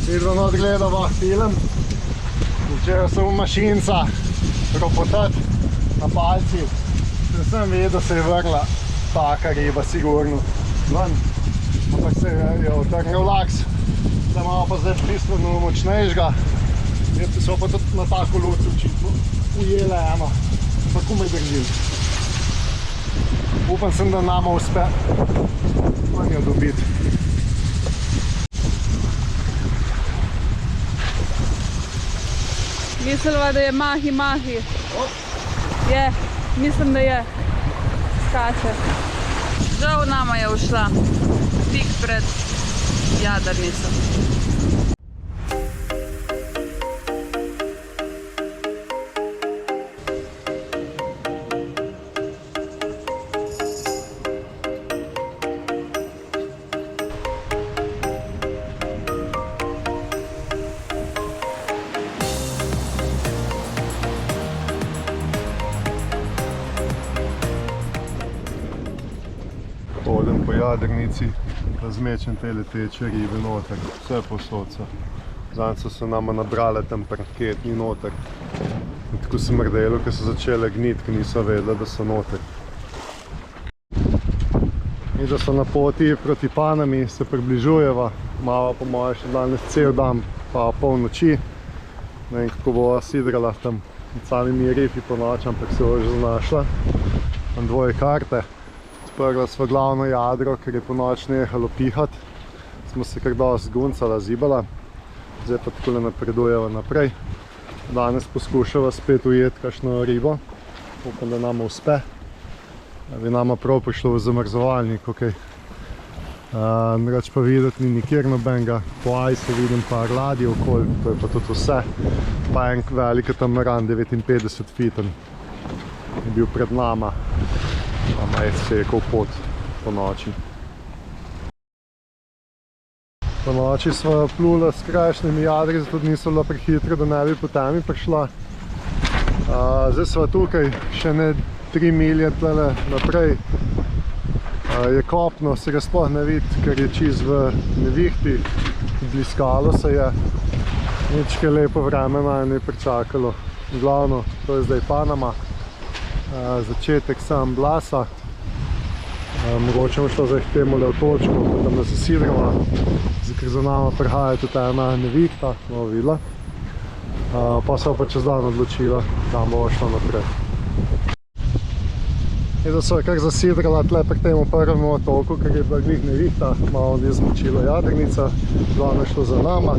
Vidno odgledava film. Včeraj sem v mašinca ropotat na palci. Sem vedel, se je vrla taka riba, sigurno ven. Ampak se je otrnil laks. Da imamo pa zdaj bistveno močnejšega. So pa tudi na tako luci očitno ujele eno. Pa komaj držim. Upam sem, da nama uspe manjo dobiti. Mislila, da je mahi. Je, mislim, da je. Skače. Žal nama je ušla tik pred jadrnico. Hodim po jadrnici, pa zmečem te leteče ribe noter, vse posod so. Zanj so se nama nabrale tam parketni noter. In tako sem mrdelo, ker so začele gniti, ker niso vedela, da so noter. In da so na poti proti Panami, se približujeva, malo po moje še danes cel dan, pa pol noči. Ne vem, kako bova sidrala tam med samimi rifi po noč, ampak se bo že znašla. Imam dvoje karte. Sprla sva glavno jadro, ker je po noč nehalo pihati. Smo se kar dosti zguncala, zibala. Zdaj pa takole napredujeva naprej. Danes poskušava spet ujeti kakšno ribo. Upam, da nama uspe. Da bi nama prav prišlo v zamrzovalnik, okej. Drugače pa videti ni nikjer nobenega. Po ajsu vidim par ladij okoli, to je pa tudi vse. Pa en velik katamaran, 59 feeten, je bil pred nama. Nama je sekal pot po noči. Po noči sva plula s krajšnjimi jadri, zato niso bila prehitra, da ne bi po temi prišla. Zdaj sva tukaj, še ne 3 milje tlele naprej. Je kopno, se ga sploh ne vidi, ker je čist v nevihti. Bliskalo se je. Nič kaj lepo vreme naj ne pričakalo. Glavno, to je zdaj Panama. Začetek San Blasa. Mogoče bomo šlo zdaj k temu le v točko, pa tam nas zasidrava, ker za nama prihaja tudi ena nevihta, bomo videla. Pa se pa čez dan odločila, tam bomo šla naprej. In da so kar zasidrala tle pri temu prvemu otoku, ker je bila glih nevihta, malo ni zmočila jadrnica, glavno je šlo za nama.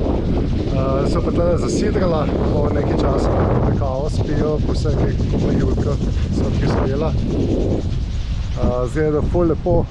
So pa tle zasidrala, po nekaj časa kavo spijo, po vsej kako jutro so prispela. Zgleda ful lepo.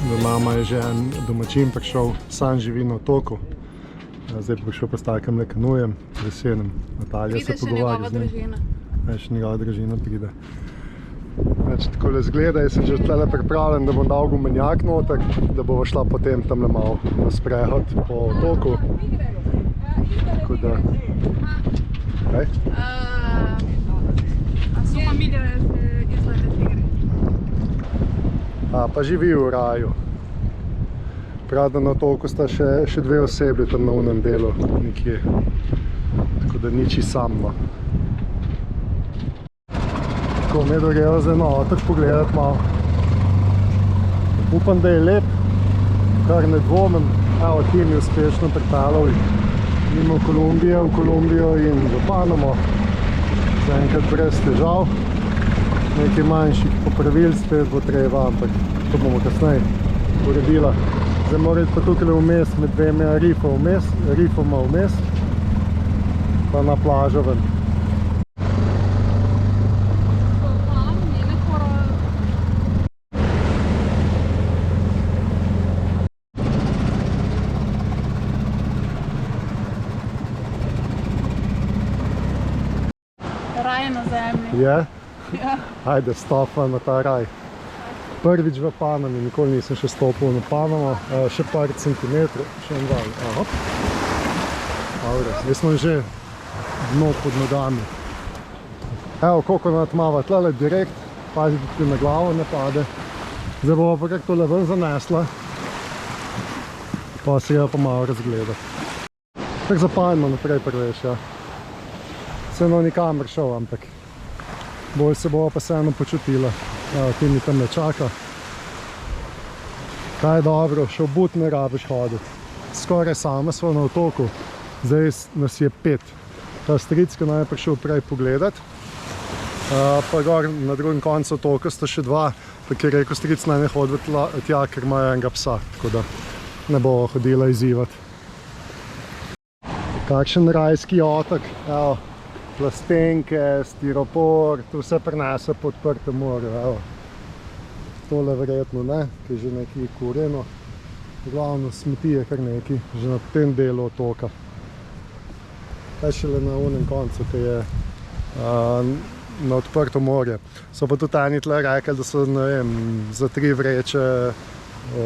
Do nama je že en domačin prišel, sam živi na otoku. Zdaj pa prišel pa s takim le kanujem, veselim. Natalija se pogovarja z njim. Še njegova družina pride. Takole zgleda, jaz sem že tlele pripravljen, da bom dal gumenjak noter, da bova šla potem tamle malo na sprehod po otoku. Tako da... Kaj? Pa živi v raju. Prav, da na otoku sta še dve osebi tam na unem delu nekje. Tako da niči sam, no. Tako, me dogrejo zdaj na otok pogledati malo. Upam, da je lep, kar ne dvomim. Evo, tim je uspešno pripeljal mimo Kolumbije, v Kolumbijo in v Panamo. Zaenkrat brez težav. Nekaj manjših popravil spet bo treba, ampak to bomo kasneje uredila. Zdaj moramo pa tukaj vmes med dvema rifoma vmes, pa na plažo ven. Raj na zemlji. Je? Ja. Ajde, stopa na ta raj. Prvič v Panami, nikoli nisem še stopil na Panamo, še par centimetrov, še en dan. Aha. Dobre, zdaj smo že dno pod nogami. Evo, kokonat mava tlele direkt, pazi, da ti na glavo ne pade. Zdaj bomo pa kak tole ven zanesla, pa se ga pa malo razgledati. Tak zapanjmo naprej prveš, ja. Se no nikamer šel, ampak bolj se bova pa vseeno počutila. Ti mi tam ne čaka. Kaj je dobro, še v but ne rabiš hoditi. Skoraj sama smo na otoku, zdaj nas je 5. Ta stric, ki naj je prišel prej pogledat, pa gor na drugem koncu otoka sta še 2, pa ki je rekel stric naj ne hoditi tja, ker imajo enega psa, tako da ne bo hodila izzivati. Kakšen rajski otok, evo. Plastenke, stiropor, to vse prenese po odprtem morju, evo. Tole verjetno ne, ki je že nekaj kurjeno. Glavno smeti je kar nekaj, že na tem delu otoka. Kaj šele na unem koncu, ki je na odprto morje. So pa tudi eni tle rekli, da so, ne vem, za 3 vreče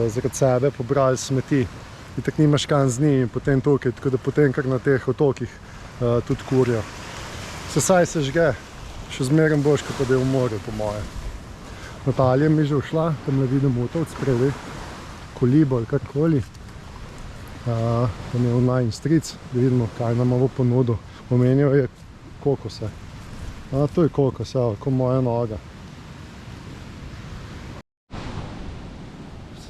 zaradi sebe pobrali smeti. In tako nimaš kam z njimi potem tukaj, tako da potem kar na teh otokih tudi kurjo. Saj se žge, še zmeraj boš, kot da je v morju, po moje. Natalija mi že ušla, tam ne vidim utovc spredi, kolibo ali karkoli. Tam je online stric, da vidimo, kaj nam bo ponudil. Omenil je kokose. To je kokos, evo, ko moja noga.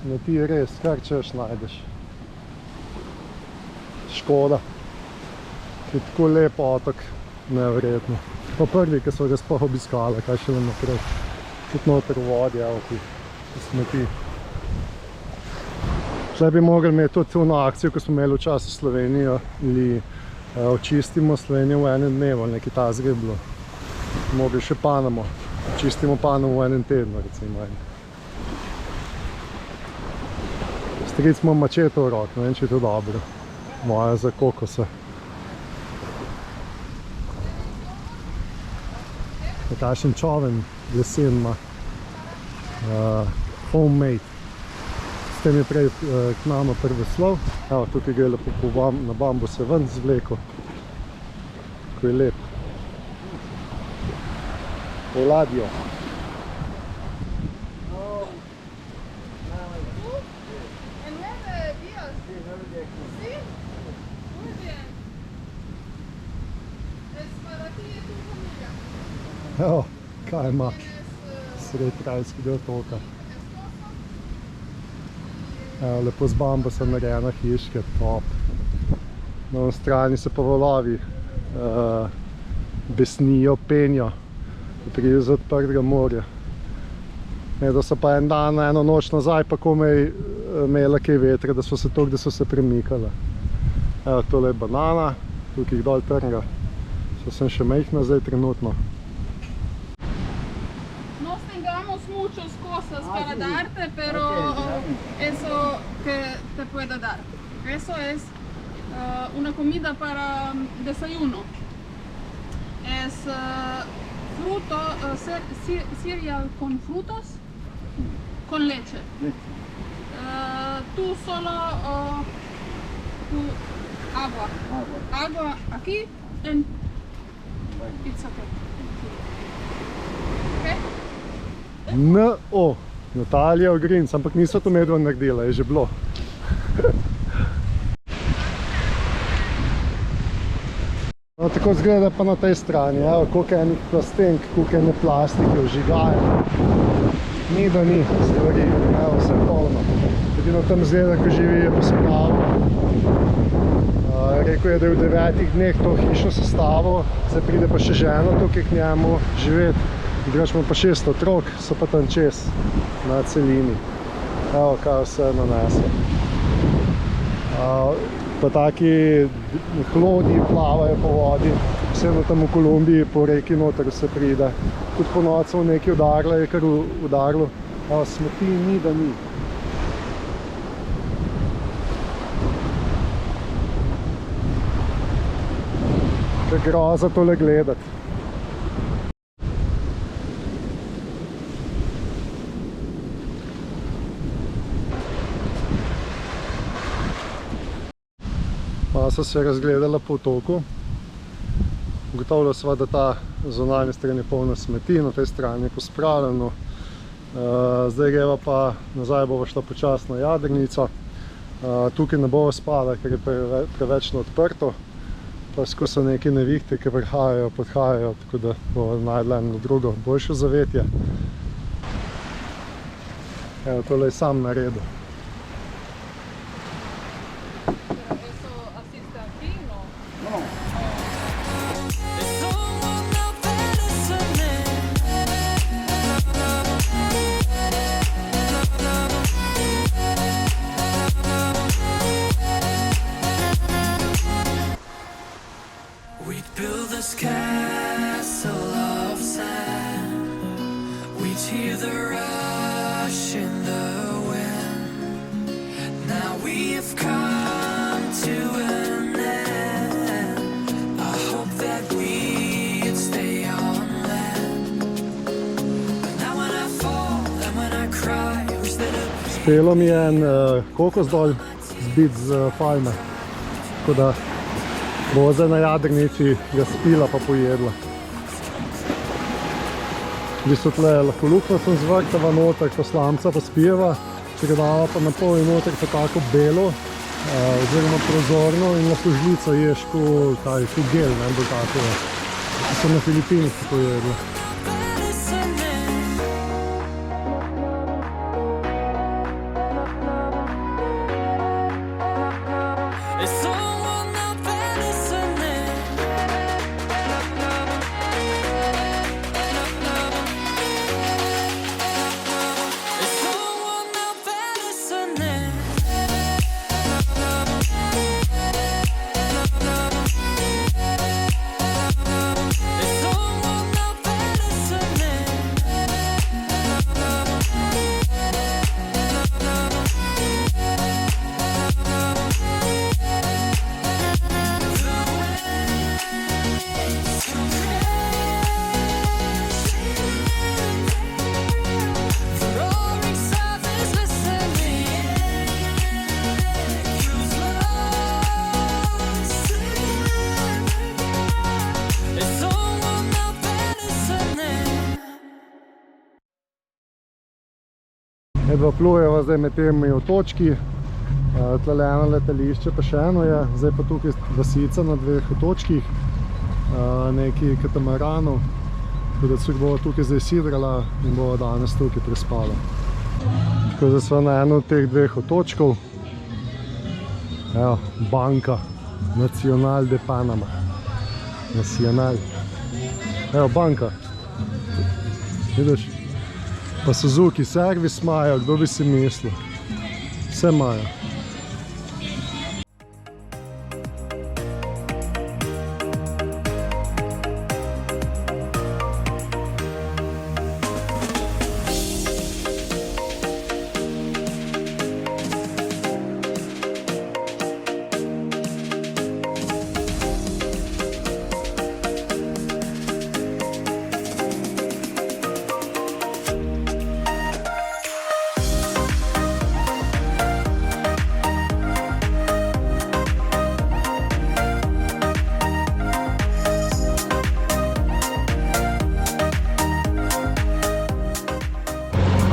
Smeti res, kar češ najdeš. Škoda. Je tako lep otok. Neverjetno. Pa prvi, ki so ga sploh obiskali, kaj še naprej. Tudi noter v vodi, evo ti smeti. Zdaj bi mogli imeti tudi ono akcijo, ko smo imeli včasih Slovenijo, ali očistimo Slovenijo v enem dnevu, nekaj tazga je bilo. Mogli še Panamo. Očistimo Panamo v enem tednu, recimo. Stric ima mačeto v rok, ne vem, če je to dobro. Moja za kokose. Takšen čoven lesen ima, homemade. S tem je prej k nama prvi slov. Evo, tukaj ga je lepo na bambu se ven zvleko. Tako je lep. Oladjo. Evo, kaj ima sred rajskega otoka. Evo, lepo z bambusa narejena hiška, top. Na strani se pa valovi besnijo, penjo, ki pridejo z odprtega morja. Da so pa en dan, eno noč nazaj, pa komaj imela kaj vetra, da so se premikala. Evo, tole je banana, tukaj dol trnga. Sem še majhna zdaj trenutno. Muchas cosas para darte, pero eso que te puedo dar. Eso es una comida para desayuno. Es fruto, cereal con frutos, con leche. Tú solo agua aquí and it's okay. Okay? N-O. Natalija Ogrinc, ampak niso to medvo naredila, je že bilo. No, tako zgleda pa na tej strani, evo, koliko enih plastenk, koliko ene plastike, vžigaje. Ni da ni stvari, evo, vse polno. Edino tam zgleda, ko živi, je pospravil. Rekel je, da je v 9 dneh to hišo sestavil, se pride pa še ženo tukaj k njemu živeti. Drugač ima pa 6 otrok, so pa tam čez, na celini. Evo, kaj vse nanese. Pa taki hlodi plavajo po vodi, vseeno tam v Kolumbiji, po reki noter se pride. Tudi po nocu nekaj udarilo, je kar udarilo. Smeti ni da ni. Kar groza tole gledati. So se razgledala po otoku. Ugotovila sva, da ta zunanja stran je polna smeti, na tej strani je pospravljeno. Zdaj greva pa nazaj, bova šla počasno na jadrnico. Tukaj ne bova spala, ker je preveč odprto. Pa skozi so neke nevihte, ki prihajajo, podhajajo, tako da bova najdla eno drugo, boljše zavetje. Evo, tole je sam naredil. Spelo mi je en kokos dol zbit z palme, tako da bo zdaj na jadrnici ga spila pa pojedla. V bistvu tle lahko luknjo sem zvrtava noter, ko slamca pa spijeva, če ga dava pa na pol in noter pa tako belo, oziroma prozorno in lahko žlico ješ kot gel, ne bo tako. So na Filipinih tako jedla. Edva plujeva zdaj med temi otočki, tlele eno letališče pa še eno je, zdaj pa tukaj vasica na 2 otočkih, neki katamaranov, tako da se bova tukaj zdaj sidrala in bova danes tukaj prespala. Tako da sva na eno od teh 2 otočkov, evo, Banka Nacional de Panama, Nacional, evo, banka, vidiš? Pa Suzuki servis imajo, kdo bi si mislil. Vse imajo.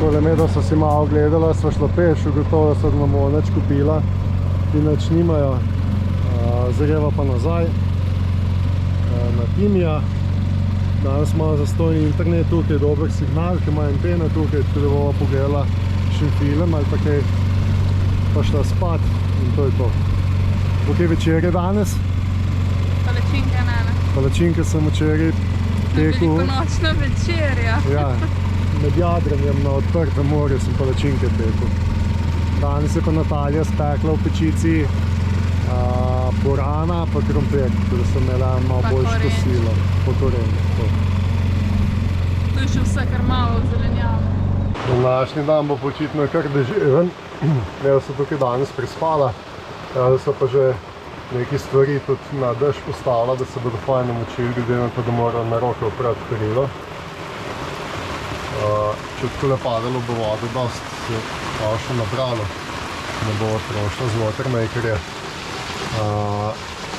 Tole medva so si malo gledala, sva šla peš, ugotovila so, da bomo nič kupila, ki nič nimajo. Zreva pa nazaj na Timija. Danes ima zastojni internet, tukaj je dober signal, ki ima antena tukaj, tako da bova pogledala še film ali pa kaj, pa šla spat in to je to. Ok, večer je danes? Palačinke, ne. Palačinke sem včeraj tekel. Velikonočna večerja. Ja, med jadranjem na odprtem morju sem palačinke tekel. Danes je pa Natalija spekla v pečici borana pa krompir, tako da sem imela malo boljše kosilo. Pa korenč. Tu je še vse kar malo zelenjave. Današnji dan bo počitno kar deževen. Jaz sem tukaj danes prispala. Da so pa že neki stvari tudi na dež postavila, da se bodo fajn namočili, glede na to, da morajo na roke oprati perilo. Če takole padalo bo vode, dosti se je še nabralo. Ne bo trošla z watermakerje.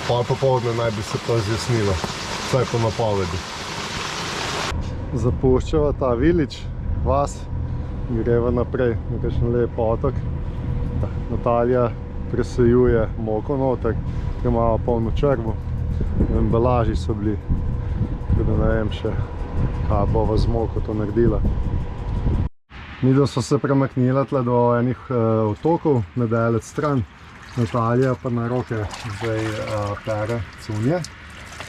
Pol popoldne naj bi se pa zjasnilo, vsaj po napovedi. Zapuščava ta village, vas, greva naprej na kakšen lep otok. Natalija presejuje moko noter, ker ima polno črvo. Embalaži so bili, tako da ne vem še, kaj bova z moko to naredila. Midva so se premaknila tle do enih otokov, nedalec stran. Natalija pa na roke zdaj pere cunje,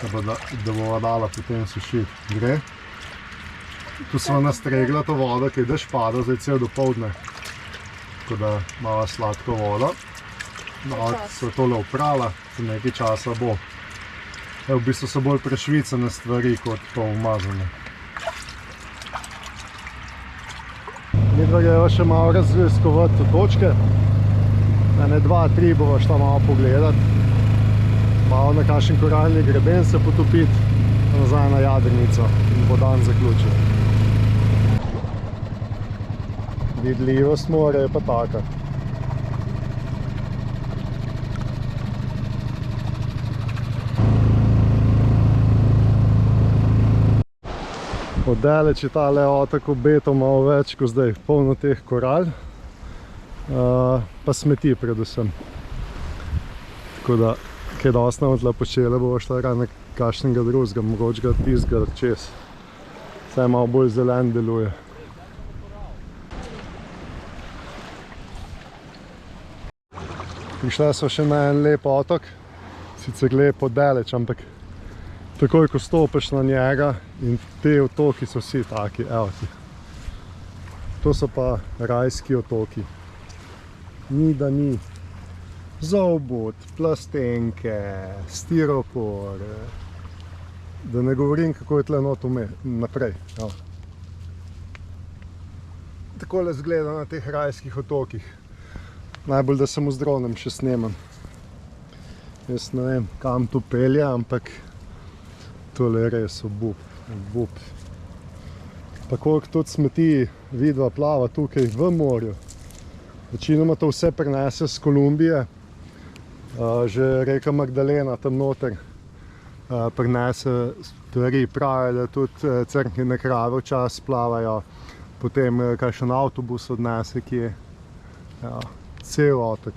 da bova dala potem sušiti. Gre. Tu sva nastregla to vodo, ki je dež pada zdaj cel dopoldne. Tako da malo sladko vodo. Malo so tole oprala, za nekaj časa bo. V bistvu so bolj prešvicane stvari kot pa umazane. Midva greva še malo raziskovati točke. Ene 2-3 bova šla malo pogledat. Malo na kakšen koralni greben se potopiti, pa nazaj na jadrnico in bo dan zaključil. Vidljivost morja je pa taka. Oddaleč je tale otok obetal malo več kot zdaj, polno teh koral, pa smeti predvsem. Tako da, kaj dosti nam tle počele, bova šla rad na kakšnega drugega, mogoče ga tistega čez. Vsaj malo bolj zelen deluje. Prišla so še na en lep otok, sicer lep oddaleč, ampak takoj, ko stopiš na njega in te otoki so vsi taki, evo ti. To so pa rajski otoki. Ni da ni. Zobot, plastenke, stiropor. Da ne govorim, kako je tle not naprej. Evo. Takole izgleda na teh rajskih otokih. Najbolj, da samo z dronom še snemam. Jaz ne vem, kam to pelje, ampak tole je res obup. Pa koliko tudi smeti vidva plava tukaj v morju. Večinoma to vse prenese z Kolumbije. Že reka Magdalena tam noter prenese stvari, pravijo, da tudi crknjene krave včasih plavajo. Potem kakšen avtobus odnese kje. Cel otok.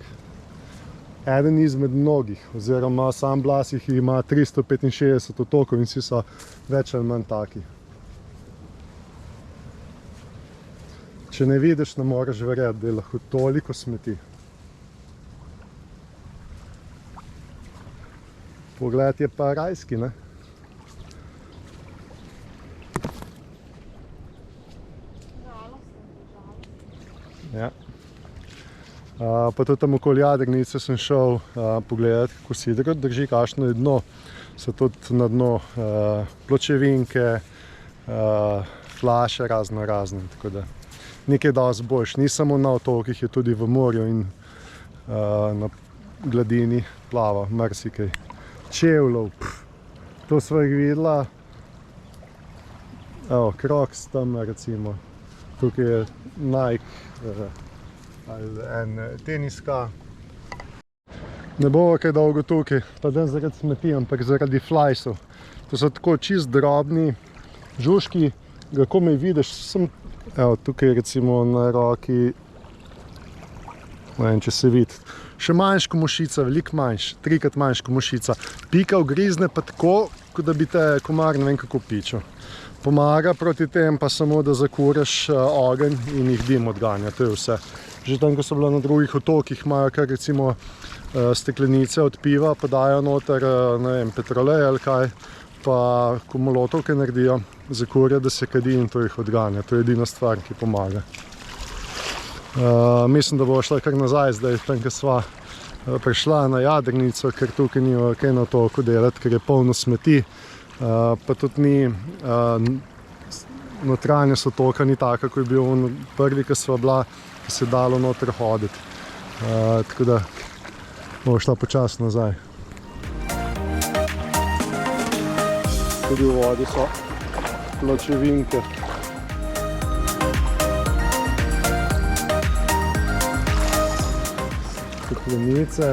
Eden izmed mnogih, oziroma sam Blas jih ima 365 otokov in vsi so več ali manj taki. Če ne vidiš, ne moreš verjeti, da je lahko toliko smeti. Pogled je pa rajski, ne? Ja. Pa tudi tam okoli jadrnice sem šel pogledati, kako sidro drži, kakšno je dno. So tudi na dno pločevinke, flaše razne, tako da nekaj dosti boljš. Ni samo na otokih, je tudi v morju in na gladini plava marsikaj. Čevljev, to sva jih videla. Evo, Crocs tam recimo. Tukaj je Nike. Ali en teniska. Ne bo kaj dolgo tukaj, pa ne zaradi smeti, ampak zaradi flajsov. To so tako čist drobni žužki, ga komaj vidiš, sem Evo, tukaj recimo na roki, ne vem, če se vidi, še manjško mušica, veliko manjš, 3-krat manjško mušica. Pika ugrizne pa tako, kot da bi te komar ne vem kako pičil. Pomaga proti tem pa samo, da zakuraš ogenj in jih dim odganja, to je vse. Že tam, ko so bila na drugih otokih, imajo kar recimo steklenice od piva, pa dajo noter, ne vem, petrolej ali kaj, pa ko molotovke naredijo, zakurja, da se kadi in to jih odganja. To je edina stvar, ki pomaga. Mislim, da bo šla kar nazaj zdaj, tam, ko sva prišla na jadrnico, ker tukaj ni kaj na otoku delati, ker je polno smeti, pa tudi ni, notranjost otoka ni taka, ko je bil prvi, ko sva bila, ki se je dalo noter hoditi. Tako da bo šla počasi nazaj. Tudi v vodi so pločevinke. Steklenice.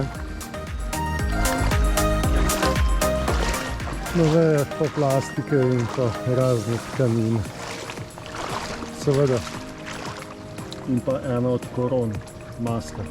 Nove pa plastike in pa razne tkanine. Seveda. In pa ena od koron, maska.